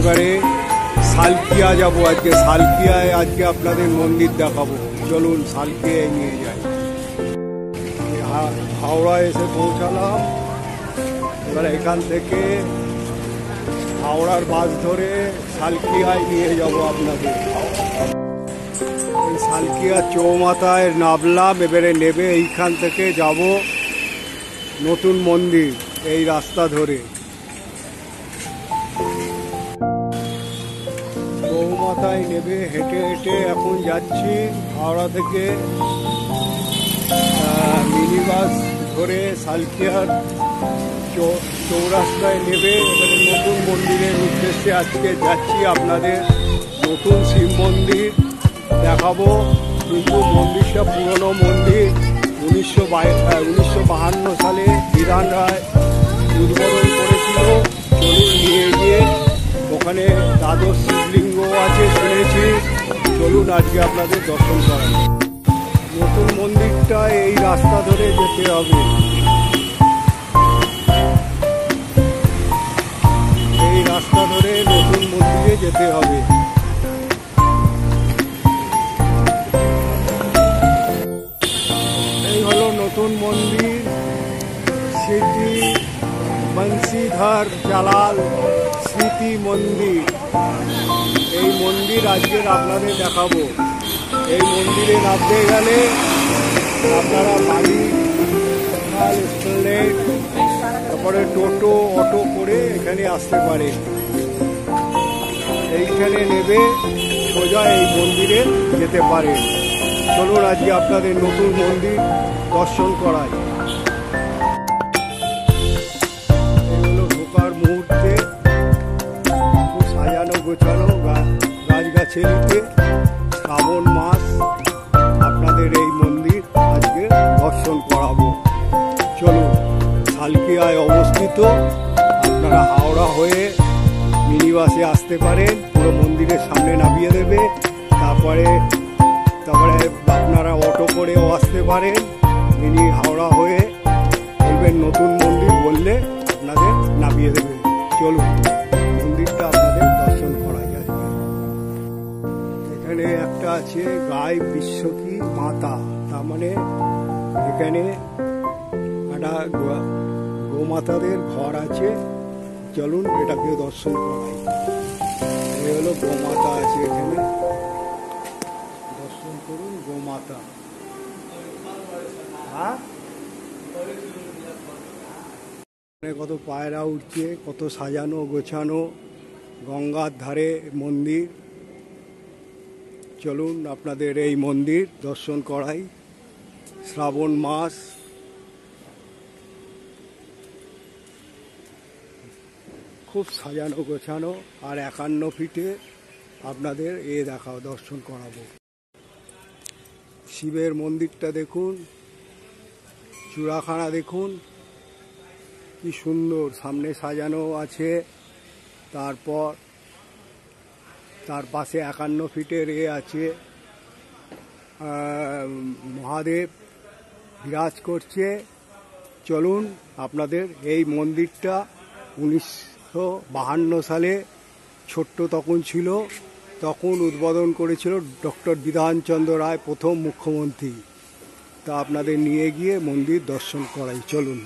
এবারে সালকিয়া যাবো আজকে। সালকিয়ায় আজকে আপনাদের মন্দির দেখাবো। চলুন সালকিয়ায় নিয়ে যাই। হাওড়া এসে পৌঁছালাম। এবার এখান থেকে হাওড়ার বাস ধরে সালকিয়ায় নিয়ে যাব আপনাদের। সালকিয়া চৌমাথায় নামলাম। এবারে নেবে এইখান থেকে যাব নতুন মন্দির, এই রাস্তা ধরে চৌমাথায় নেবে হেঁটে হেঁটে এখন যাচ্ছি। হাওড়া থেকে মিনি বাস ধরে সালকিয়ার চৌরাস্তায় নেবে এবারে নতুন মন্দিরের উদ্দেশ্যে আজকে যাচ্ছি। আপনাদের নতুন শিব মন্দির দেখাবো। কিন্তু মন্দিরটা পুরনো মন্দির, 1952 সালে বিধান রায় উদ্বোধন করেছিল। চলুন নিয়ে গিয়ে ওখানে দ্বাদশ শিবলিঙ্গ আছে শুনেছি। চলুন আজকে আপনাদের দর্শন করাই। নতুন মন্দিরটা এই রাস্তা ধরে যেতে হবে। এই রাস্তা ধরে নতুন মন্দিরে যেতে হবে। এই হলো নতুন মন্দির, স্মৃতি বংশীধর জালাল স্মৃতি মন্দির। এই মন্দির আজকে আপনাদের দেখাবো। এই মন্দিরে নামতে গেলে আপনারা বাড়ি, তারপরে টোটো, অটো করে এখানে আসতে পারে। এইখানে নেবে সোজা এই মন্দিরে যেতে পারে। চলুন আজকে আপনাদের নতুন মন্দির দর্শন করাই। এগুলো ঢোকার মুহূর্তে খুব সাজানো গোছানো গাছগাছালিতে। শ্রাবণ মাস আপনাদের এই মন্দির আজকে দর্শন করাবো। চলুন, সালকিয়ায় অবস্থিত। আপনারা হাওড়া হয়ে মিনি বাসে আসতে পারেন, পুরো মন্দিরের সামনে নামিয়ে দেবে। তারপরে আপনারা অটো করেও আসতে পারেন। মিনি হাওড়া হয়ে বলবেন নতুন মন্দির বললে আপনাদের নামিয়ে দেবে। চলুন মন্দিরটা আপনাদের দর্শন করা যায়। এখানে একটা আছে গাই বিশ্বকী মাতা, তার মানে এখানে একটা গোমাতাদের ঘর আছে। চলুন এটাকে দর্শন করাই। এই হলো গোমাতা আছে এখানে, দর্শন করুন গোমাতা। হ্যাঁ, কত পায়রা উঠছে, কত সাজানো গোছানো, গঙ্গার ধারে মন্দির। চলুন আপনাদের এই মন্দির দর্শন করাই। শ্রাবণ মাস, খুব সাজানো গোছানো। আর 51 ফিটে আপনাদের দর্শন করাবো। শিবের মন্দিরটা দেখুন, চূড়াখানা দেখুন কি সুন্দর, সামনে সাজানো আছে। তারপর তার পাশে 51 ফিটের আছে, মহাদেব বিরাজ করছে। চলুন আপনাদের এই মন্দিরটা 1952 সালে ছোট্ট তখন ছিল, তখন উদ্বোধন করেছিল ডক্টর বিধানচন্দ্র রায়, প্রথম মুখ্যমন্ত্রী। তা আপনাদের নিয়ে গিয়ে মন্দির দর্শন করাই। চলুন।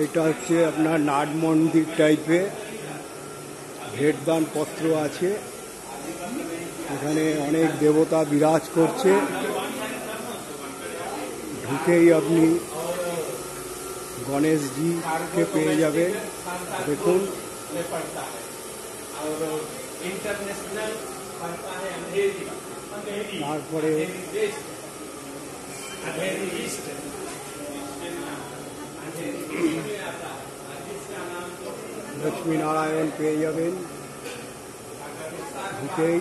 এটা হচ্ছে আপনার নাট মন্দির টাইপের, ভেটদান পত্র আছে। এখানে অনেক দেবতা বিরাজ করছে। ঢুকেই আপনি গণেশজিকে পেয়ে যাবেন। দেখুন, তারপরে লক্ষ্মীনারায়ণ পেয়ে যাবেন। ঢুকেই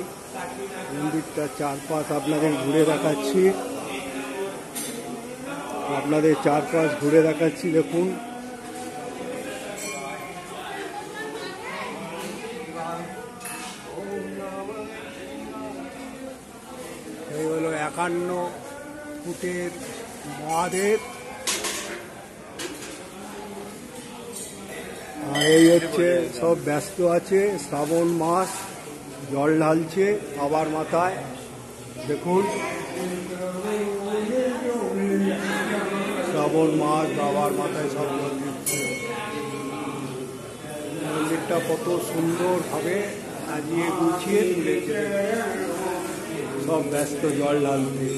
মন্দিরটা চারপাশ আপনাদের ঘুরে দেখাচ্ছি। দেখুন, এই হলো 51 ফুটের মহাদেব। আর এই হচ্ছে সব ব্যস্ত আছে, শ্রাবণ মাস, জল ঢালছে বাবার মাথায়। দেখুন শ্রাবণ মাস, বাবার মাথায় সব জল দিচ্ছে। মন্দিরটা কত সুন্দরভাবে সাজিয়ে গুছিয়ে তুলেছে, সব ব্যস্ত জল ঢালতে।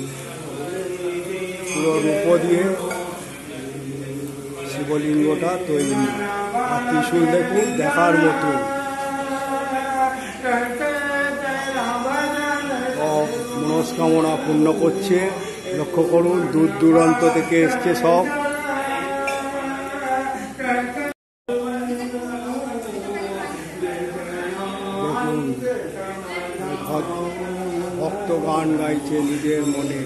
পুরো রূপ দিয়ে শিবলিঙ্গটা তৈরি, আর ত্রিশূল দেখুন দেখার মতো। মনস্কামনা পূর্ণ করছে, লক্ষ্য করুন দূর দূরান্ত থেকে এসছে সব। দেখুন ভক্ত গান গাইছে নিজের মনে।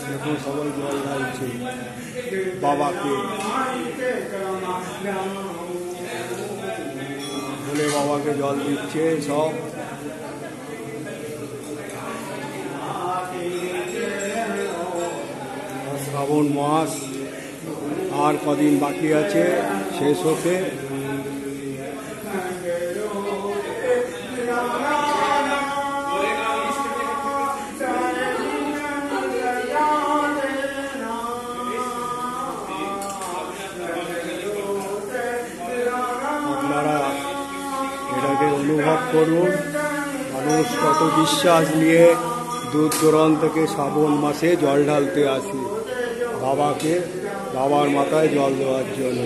দেখুন সবাই জল ঢালছে বাবাকে, ভোলে বাবাকে জল দিচ্ছে সব। শ্রাবণ মাস আর কদিন বাকি আছে শেষ হতে। আপনারা এটাকে অনুভব করুন, মানুষ কত বিশ্বাস নিয়ে দূর দূরান্ত থেকে শ্রাবণ মাসে জল ঢালতে আসে বাবাকে, বাবার মাথায় জল দেওয়ার জন্য।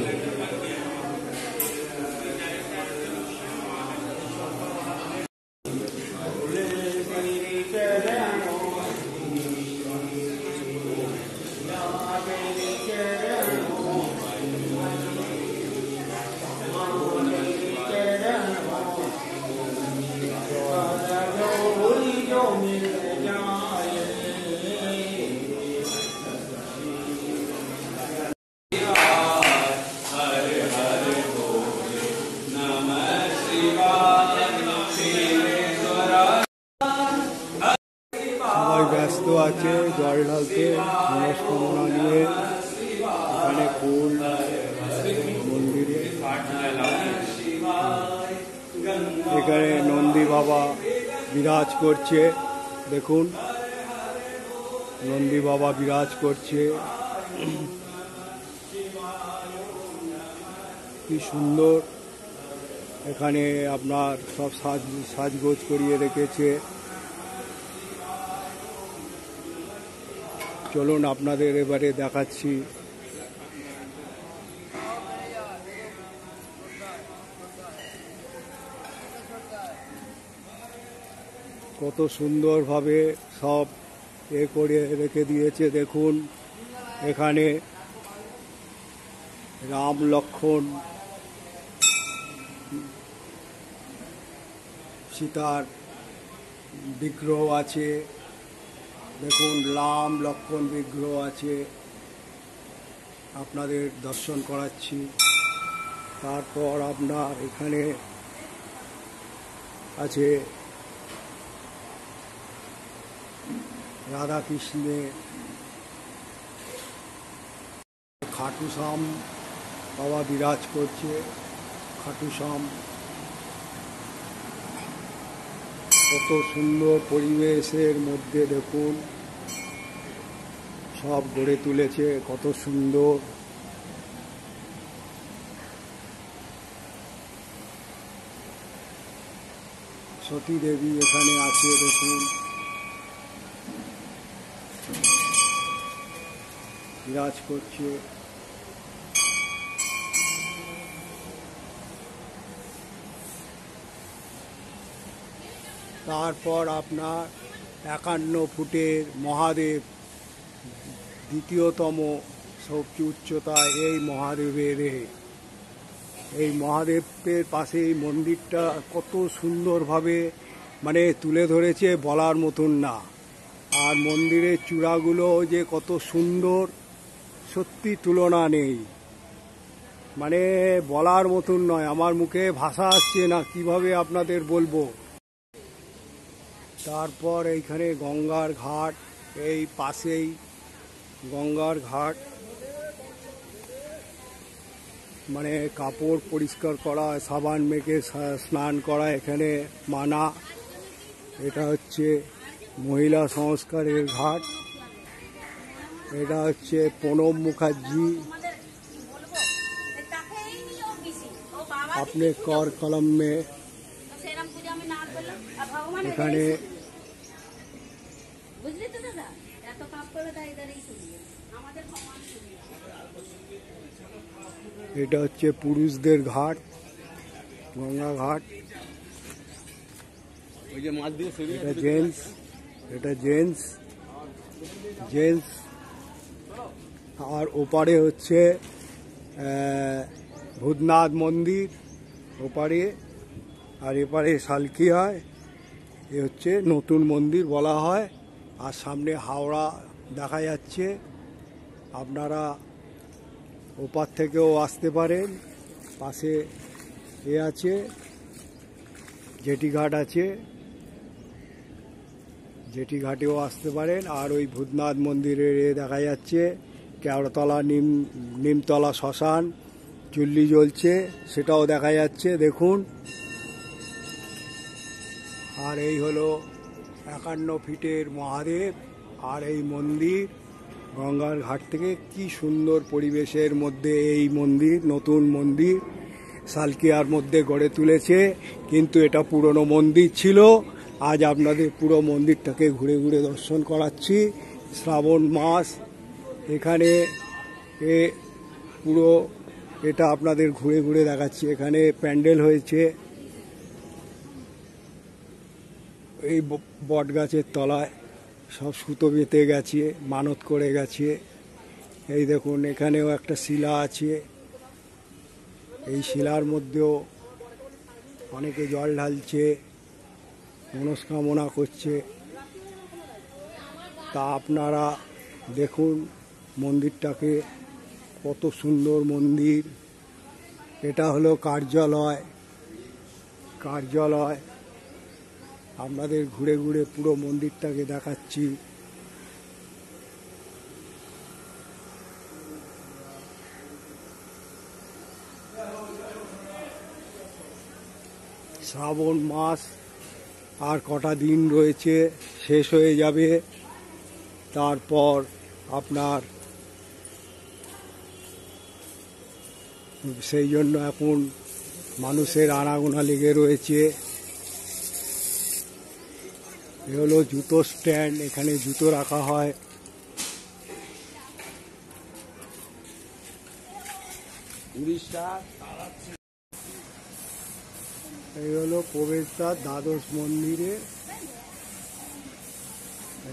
সবাই ব্যস্ত আছে জল ঢালতে মনস্কামনা নিয়ে। এখানে ফুল মন্দিরে, এখানে নন্দী বাবা বিরাজ করছে। দেখুন নন্দী বাবা বিরাজ করছে, কি সুন্দর। এখানে আপনার সব সাজগোজ করিয়ে রেখেছে। চলুন আপনাদের এবারে দেখাচ্ছি। কত সুন্দরভাবে সব করে রেখে দিয়েছে। দেখুন এখানে রাম লক্ষ্মণ সীতার বিগ্রহ আছে। দেখুন রাম লক্ষ্মণ বিগ্রহ আছে, আপনাদের দর্শন করাচ্ছি। তারপর আপনার এখানে আছে রাধা কৃষ্ণের, খাটু শ্যাম বাবা বিরাজ করছে। খাটু শ্যাম কত সুন্দর পরিবেশের মধ্যে দেখুন সব গড়ে তুলেছে, কত সুন্দর। সতী দেবী এখানে আছে, দেখুন বিরাজ করছে। তারপর আপনার 51 ফুটের মহাদেব, দ্বিতীয়তম সবচেয়ে উচ্চতায় এই মহাদেবের, এই মহাদেবের পাশে এই মন্দিরটা কত সুন্দরভাবে মানে তুলে ধরেছে বলার মতন না। আর মন্দিরের চূড়াগুলো যে কত সুন্দর, সত্যি তুলনা নেই, মানে বলার মতন নয়। আমার মুখে ভাষা আসছে না কিভাবে আপনাদের বলবো। তারপর এইখানে গঙ্গার ঘাট, এই পাশেই গঙ্গার ঘাট, মানে কাপড় পরিষ্কার করা, সাবান মেখে স্নান করা এখানে মানা। এটা হচ্ছে মহিলা সংস্কারের ঘাট। এটা হচ্ছে প্রণব মুখার্জি আপনি কর কলম মে। এখানে এটা হচ্ছে পুরুষদের ঘাট, গঙ্গা ঘাট। এটা জেন্টস, এটা জেন্টস জেন্টস। আর ওপারে হচ্ছে ভূতনাথ মন্দির ওপারে, আর এপারে সালকিয়ায় এ হচ্ছে নতুন মন্দির বলা হয়। আর সামনে হাওড়া দেখা যাচ্ছে, আপনারা ওপার থেকেও আসতে পারেন। পাশে এ আছে, জেটি ঘাট আছে, জেটি ঘাটেও আসতে পারেন। আর ওই ভূতনাথ মন্দিরের এ দেখা যাচ্ছে, কেওড়াতলা নিমতলা শ্মশান, চুল্লি জ্বলছে সেটাও দেখা যাচ্ছে, দেখুন। আর এই হলো 51 ফিটের মহাদেব। আর এই মন্দির গঙ্গার ঘাট থেকে কি সুন্দর পরিবেশের মধ্যে এই মন্দির, নতুন মন্দির সালকিয়ার মধ্যে গড়ে তুলেছে, কিন্তু এটা পুরনো মন্দির ছিল। আজ আপনাদের পুরো মন্দিরটাকে ঘুরে ঘুরে দর্শন করাচ্ছি। শ্রাবণ মাস, এখানে পুরো এটা আপনাদের ঘুরে ঘুরে দেখাচ্ছি। এখানে প্যান্ডেল হয়েছে এই বট গাছের তলায়, সব সুতো বেঁধে গেছে, মানত করে গেছে। এই দেখুন এখানেও একটা শিলা আছে, এই শিলার মধ্যেও অনেকে জল ঢালছে, মনস্কামনা করছে। তা আপনারা দেখুন মন্দিরটাকে, কত সুন্দর মন্দির। এটা হলো কার্যালয়, কার্যালয় আপনাদের ঘুরে ঘুরে পুরো মন্দিরটাকে দেখাচ্ছি। শ্রাবণ মাস আর কটা দিন রয়েছে, শেষ হয়ে যাবে। তারপর আপনার সেই জন্য এখন মানুষের আনাগোনা লেগে রয়েছে। এ হলো জুতো স্ট্যান্ড, এখানে জুতো রাখা হয়। এই হলো প্রবেশদ্বার দ্বাদশ মন্দিরে,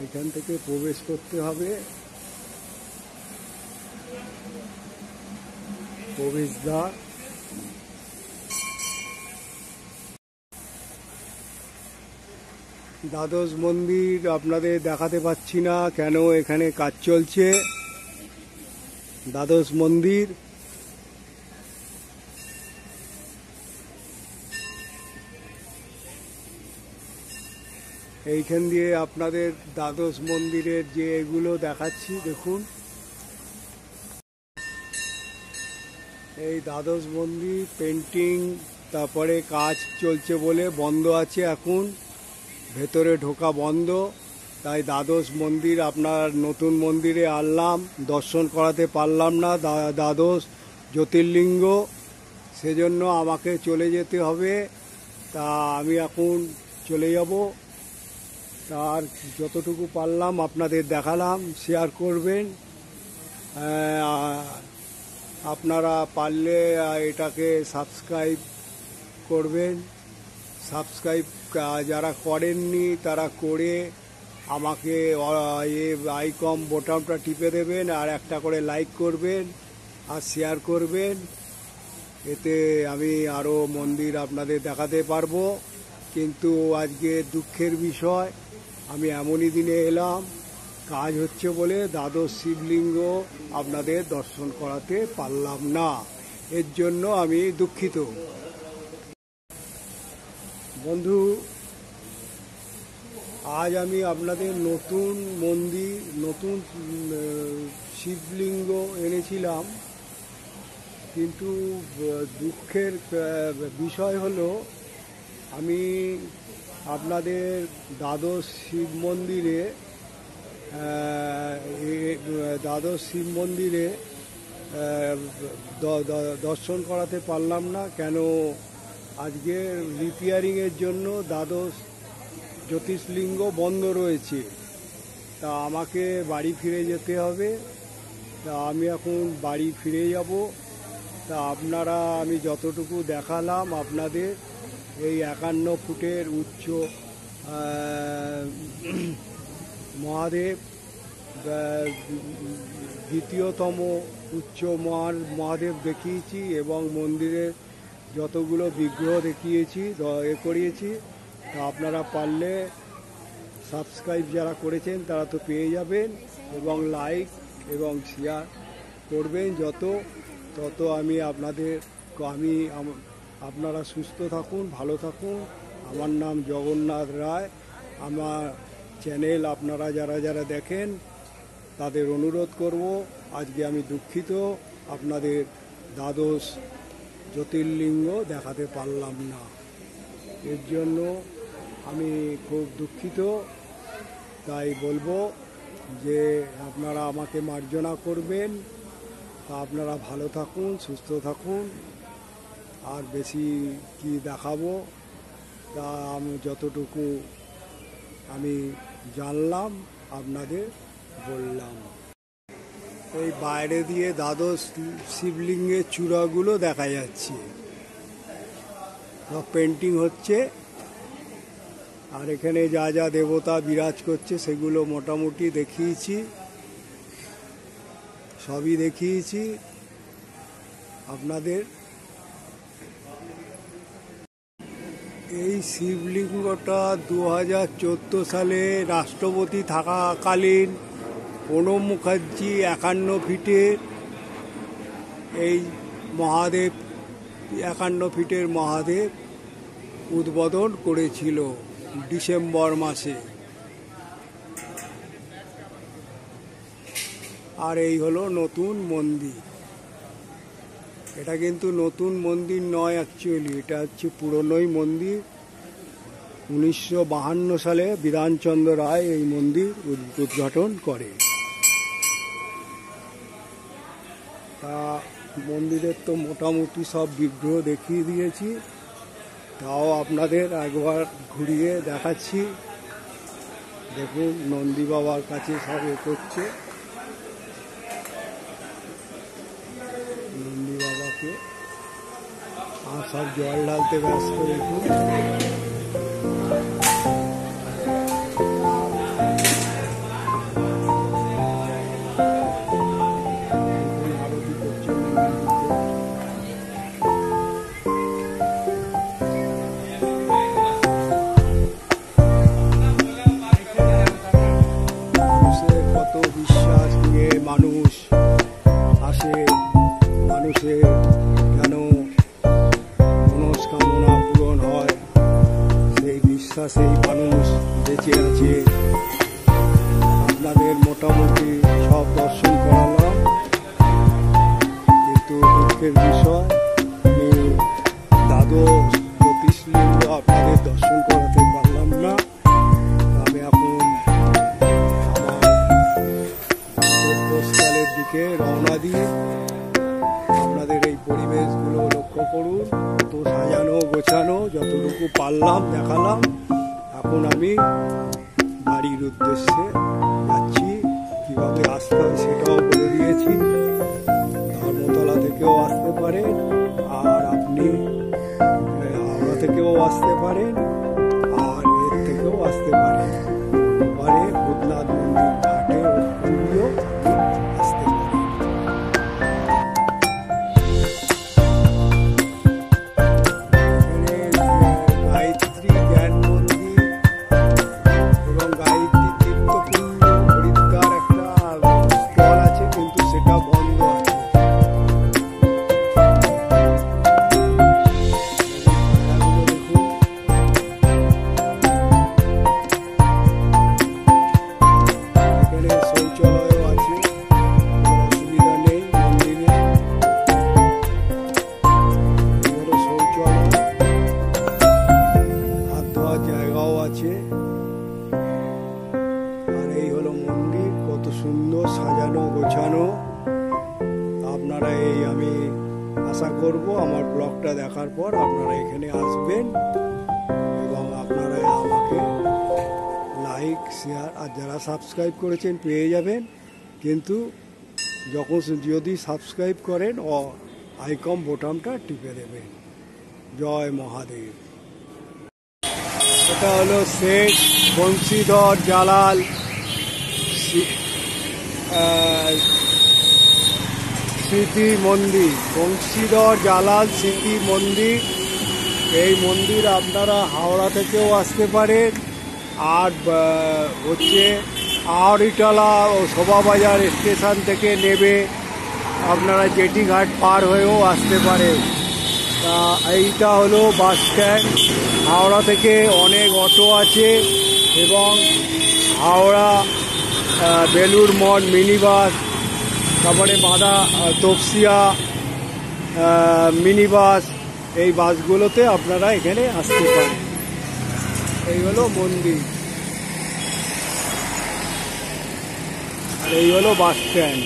এইখান থেকে প্রবেশ করতে হবে। প্রবেশদ্বার, দ্বাদশ মন্দির আপনাদের দেখাতে পাচ্ছি না, কেন এখানে কাজ চলছে। দ্বাদশ মন্দির এইখান দিয়ে আপনাদের দ্বাদশ মন্দিরের যে এগুলো দেখাচ্ছি, দেখুন এই দ্বাদশ মন্দির পেন্টিং, তারপরে কাজ চলছে বলে বন্ধ আছে এখন, ভেতরে ঢোকা বন্ধ। তাই দ্বাদশ মন্দির আপনার নতুন মন্দিরে আনলাম, দর্শন করাতে পারলাম না দ্বাদশ জ্যোতির্লিঙ্গ, সেজন্য আমাকে চলে যেতে হবে। তা আমি এখন চলে যাব। তার যতটুকু পারলাম আপনাদের দেখালাম, শেয়ার করবেন। আপনারা পারলে এটাকে সাবস্ক্রাইব করবেন। সাবস্ক্রাইব যারা করেননি তারা করে আমাকে আইকন বোতামটা টিপে দেবেন, আর একটা করে লাইক করবেন আর শেয়ার করবেন। এতে আমি আরও মন্দির আপনাদের দেখাতে পারবো। কিন্তু আজকে দুঃখের বিষয়, আমি এমনই দিনে এলাম, কাজ হচ্ছে বলে দ্বাদশ শিবলিঙ্গ আপনাদের দর্শন করাতে পারলাম না, এর জন্য আমি দুঃখিত। বন্ধু আজ আমি আপনাদের নতুন মন্দির, নতুন শিবলিঙ্গ এনেছিলাম, কিন্তু দুঃখের বিষয় হলো আমি আপনাদের দ্বাদশ শিব মন্দিরে দর্শন করাতে পারলাম না। কেন? আজকে রিপেয়ারিংয়ের জন্য দ্বাদশ জ্যোতির্লিঙ্গ বন্ধ রয়েছে। তা আমাকে বাড়ি ফিরে যেতে হবে। তা আমি এখন বাড়ি ফিরে যাব। তা আপনারা, আমি যতটুকু দেখালাম আপনাদের, এই 51 ফুটের উচ্চ মহাদেব, দ্বিতীয়তম উচ্চ মহাদেব দেখিয়েছি এবং মন্দিরের যতগুলো বিগ্রহ দেখিয়েছি, করিয়েছি। তা আপনারা পারলে সাবস্ক্রাইব যারা করেছেন তারা তো পেয়ে যাবেন, এবং লাইক এবং শেয়ার করবেন তত আমি আপনারা সুস্থ থাকুন, ভালো থাকুন। আমার নাম জগন্নাথ রায়। আমার চ্যানেল আপনারা যারা দেখেন তাদের অনুরোধ করব, আজকে আমি দুঃখিত আপনাদের দ্বাদশ জ্যোতির্লিঙ্গ দেখাতে পারলাম না। এর জন্য আমি খুব দুঃখিত। তাই বলবো যে আপনারা আমাকে মার্জনা করবেন। তা আপনারা ভালো থাকুন, সুস্থ থাকুন। আর বেশি কি দেখাবো, তা আমি যতটুকু আমি জানলাম আপনাদের বললাম। এই বাইরে দিয়ে দ্বাদশ শিবলিঙ্গের চূড়াগুলো দেখা যাচ্ছে, সব পেন্টিং হচ্ছে। আর এখানে যা যা দেবতা বিরাজ করছে সেগুলো মোটামুটি দেখিয়েছি, সবই দেখিয়েছি আপনাদের। এই শিবলিঙ্গটা 2014 সালে রাষ্ট্রপতি থাকাকালীন প্রণব মুখার্জি 51 ফিটের এই মহাদেব, 51 ফিটের মহাদেব উদ্বোধন করেছিল ডিসেম্বর মাসে। আর এই হলো নতুন মন্দির। এটা কিন্তু নতুন মন্দির নয়, অ্যাকচুয়ালি এটা হচ্ছে পুরনোই মন্দির। 1952 সালে বিধানচন্দ্র রায় এই মন্দির উদ্ঘাটন করে। তা মন্দিরের তো মোটামুটি সব বিগ্রহ দেখিয়ে দিয়েছি, তাও আপনাদের একবার ঘুরিয়ে দেখাচ্ছি। দেখুন নন্দী বাবার কাছে সব করছে, নন্দী বাবাকে আর সব জল ঢালতে ব্যস্ত। দেখুন আরতি করছে মানুষের কত বিশ্বাস নিয়ে মানুষ আসে, মানুষের যেন মনস্কামনা পূরণ হয় সেই বিশ্বাসেই মানুষ বেঁচে আছে। আপনাদের মোটামুটি সব দর্শন করালাম, কিন্তু দুঃখের বিষয় আমি দ্বাদশ জ্যোতির্লিঙ্গ আপনাদের দর্শন করাতে পারলাম না। আমি এখন আমার গন্তব্যস্থলের দিকে রওনা দিয়ে আপনাদের এই পরিবেশগুলো লক্ষ্য করুন, কত সাজানো গোছানো, যতটুকু পারলাম দেখালাম। এখন আমি বাড়ির উদ্দেশ্যে যাচ্ছি। কীভাবে আসতে হয় সেটাও বলে দিয়েছি। ধর্মতলা থেকেও আসতে পারেন, আর আপনি হাওড়া থেকেও আসতে পারেন, আর এর থেকেও আসতে পারেন। ভূতনাথ মন্দির ঘাটে দিয়েও আসতে পারেন। গায়ত্রী জ্ঞান মন্দির এবং গায়ত্রী তীর্থকুণ্ড হরিদ্বার একটা স্থল আছে, কিন্তু সেটা বন্ধ আছে। দেখুন সুন্দর সাজানো গোছানো। আপনারা এই আমি আশা করব আমার ব্লগটা দেখার পর আপনারা এখানে আসবেন এবং আপনারা আমাকে লাইক শেয়ার আর যারা সাবস্ক্রাইব করেছেন পেয়ে যাবেন, কিন্তু যদি সাবস্ক্রাইব করেন আইকন বোতামটা টিপে দেবেন। জয় মহাদেব। এটা হলো শেখ বংশীধর জালাল স্মৃতি মন্দির, বংশীধর জালাল স্মৃতি মন্দির। এই মন্দির আপনারা হাওড়া থেকেও আসতে পারেন, আর হচ্ছে আহরিটালা ও শোভাবাজার স্টেশন থেকে নেবে আপনারা জেটিঘাট পার হয়েও আসতে পারেন। তা এইটা হলো বাস স্ট্যান্ড। হাওড়া থেকে অনেক অটো আছে এবং হাওড়া বেলুর মঠ মিনি বাস, তারপরে তপসিয়া মিনি বাস, এই বাসগুলোতে আপনারা এখানে আসতে পারেন। এই হলো মন্দির আর এই হলো বাস স্ট্যান্ড।